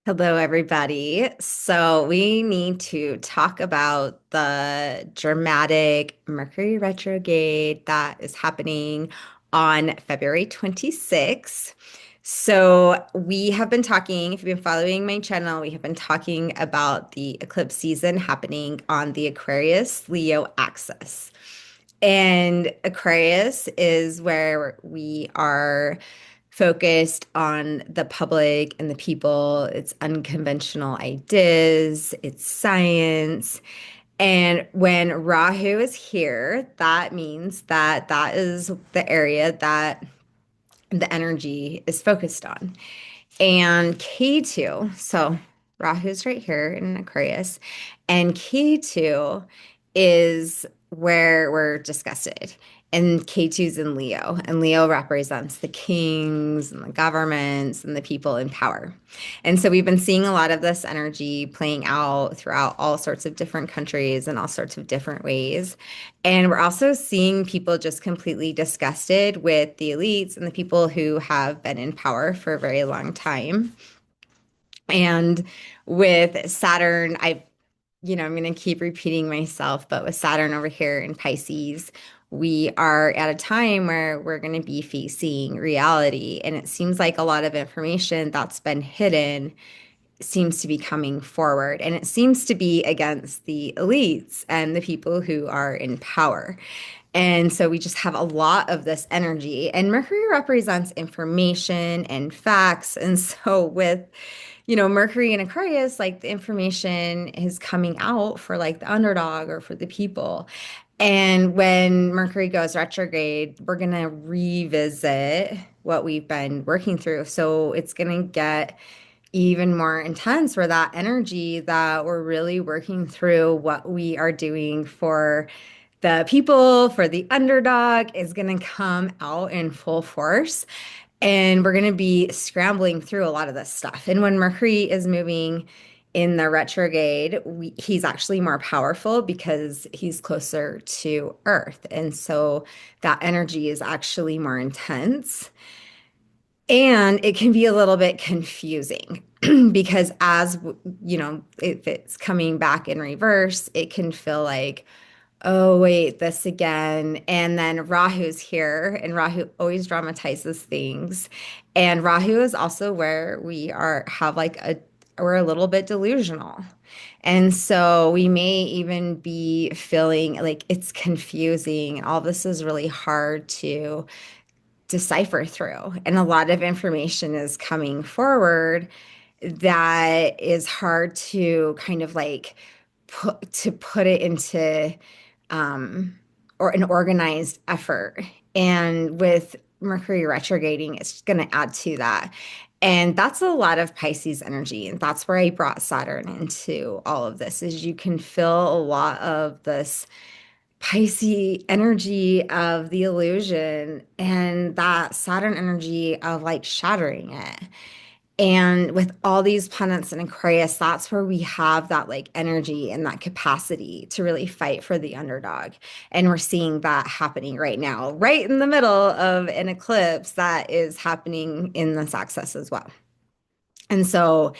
Hello, everybody. So, we need to talk about the dramatic Mercury retrograde that is happening on February 26th. So, we have been talking, if you've been following my channel, we have been talking about the eclipse season happening on the Aquarius Leo axis. And Aquarius is where we are focused on the public and the people, it's unconventional ideas, it's science. And when Rahu is here, that means that that is the area that the energy is focused on. And K2, so Rahu's right here in Aquarius, and K2 is where we're disgusted. And K2 is in Leo, and Leo represents the kings and the governments and the people in power. And so we've been seeing a lot of this energy playing out throughout all sorts of different countries and all sorts of different ways. And we're also seeing people just completely disgusted with the elites and the people who have been in power for a very long time. And with Saturn, I'm going to keep repeating myself, but with Saturn over here in Pisces, we are at a time where we're going to be facing reality. And it seems like a lot of information that's been hidden seems to be coming forward. And it seems to be against the elites and the people who are in power. And so we just have a lot of this energy. And Mercury represents information and facts. And so with Mercury in Aquarius, like the information is coming out for like the underdog or for the people. And when Mercury goes retrograde, we're going to revisit what we've been working through. So it's going to get even more intense for that energy that we're really working through what we are doing for the people, for the underdog is going to come out in full force. And we're going to be scrambling through a lot of this stuff. And when Mercury is moving in the retrograde, he's actually more powerful because he's closer to Earth. And so that energy is actually more intense. And it can be a little bit confusing because if it's coming back in reverse, it can feel like, oh, wait, this again. And then Rahu's here, and Rahu always dramatizes things. And Rahu is also where we're a little bit delusional. And so we may even be feeling like it's confusing. All this is really hard to decipher through. And a lot of information is coming forward that is hard to kind of like put it into or an organized effort. And with Mercury retrograding, it's going to add to that. And that's a lot of Pisces energy. And that's where I brought Saturn into all of this, is you can feel a lot of this Pisces energy of the illusion and that Saturn energy of like shattering it. And with all these planets in Aquarius, that's where we have that like energy and that capacity to really fight for the underdog. And we're seeing that happening right now, right in the middle of an eclipse that is happening in this axis as well. And so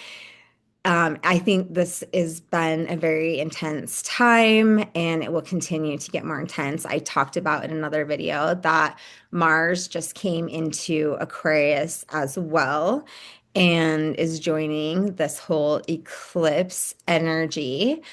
I think this has been a very intense time and it will continue to get more intense. I talked about in another video that Mars just came into Aquarius as well and is joining this whole eclipse energy.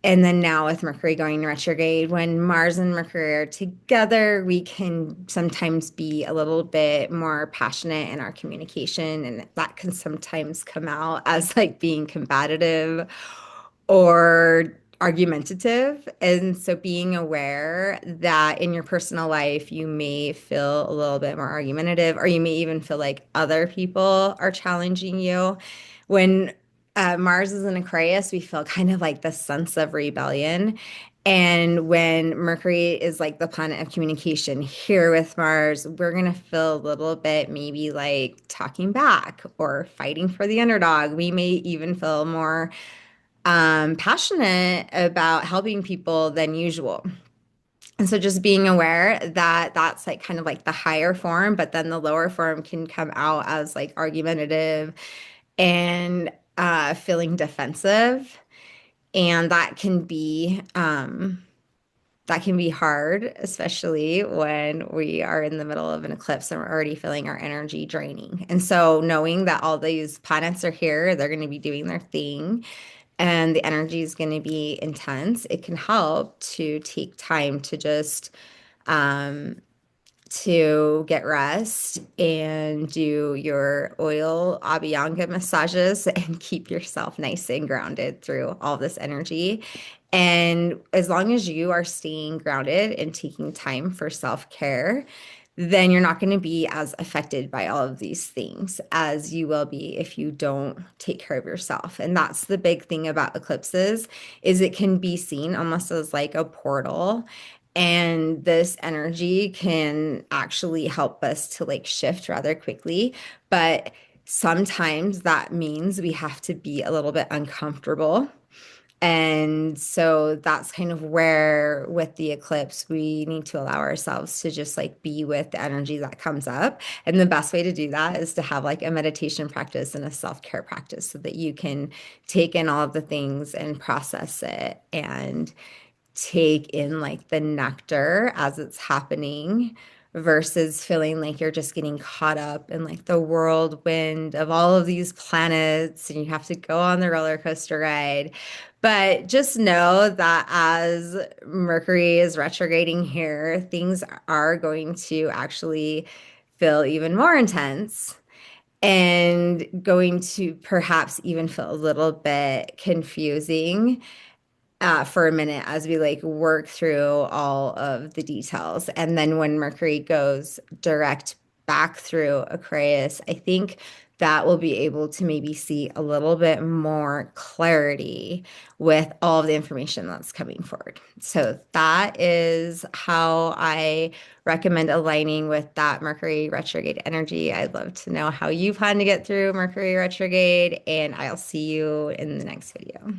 And then now with Mercury going retrograde, when Mars and Mercury are together, we can sometimes be a little bit more passionate in our communication. And that can sometimes come out as like being combative or argumentative. And so being aware that in your personal life, you may feel a little bit more argumentative, or you may even feel like other people are challenging you. When Mars is in Aquarius, we feel kind of like the sense of rebellion. And when Mercury is like the planet of communication here with Mars, we're going to feel a little bit maybe like talking back or fighting for the underdog. We may even feel more passionate about helping people than usual. And so just being aware that that's like kind of like the higher form, but then the lower form can come out as like argumentative and feeling defensive, and that can be hard, especially when we are in the middle of an eclipse and we're already feeling our energy draining. And so, knowing that all these planets are here, they're going to be doing their thing, and the energy is going to be intense, it can help to take time to just to get rest and do your oil abhyanga massages and keep yourself nice and grounded through all this energy. And as long as you are staying grounded and taking time for self-care, then you're not going to be as affected by all of these things as you will be if you don't take care of yourself. And that's the big thing about eclipses is it can be seen almost as like a portal. And this energy can actually help us to like shift rather quickly. But sometimes that means we have to be a little bit uncomfortable. And so that's kind of where, with the eclipse, we need to allow ourselves to just like be with the energy that comes up. And the best way to do that is to have like a meditation practice and a self-care practice so that you can take in all of the things and process it and take in like the nectar as it's happening versus feeling like you're just getting caught up in like the whirlwind of all of these planets and you have to go on the roller coaster ride. But just know that as Mercury is retrograding here, things are going to actually feel even more intense and going to perhaps even feel a little bit confusing for a minute as we like work through all of the details. And then when Mercury goes direct back through Aquarius, I think that we'll be able to maybe see a little bit more clarity with all of the information that's coming forward. So that is how I recommend aligning with that Mercury retrograde energy. I'd love to know how you plan to get through Mercury retrograde, and I'll see you in the next video.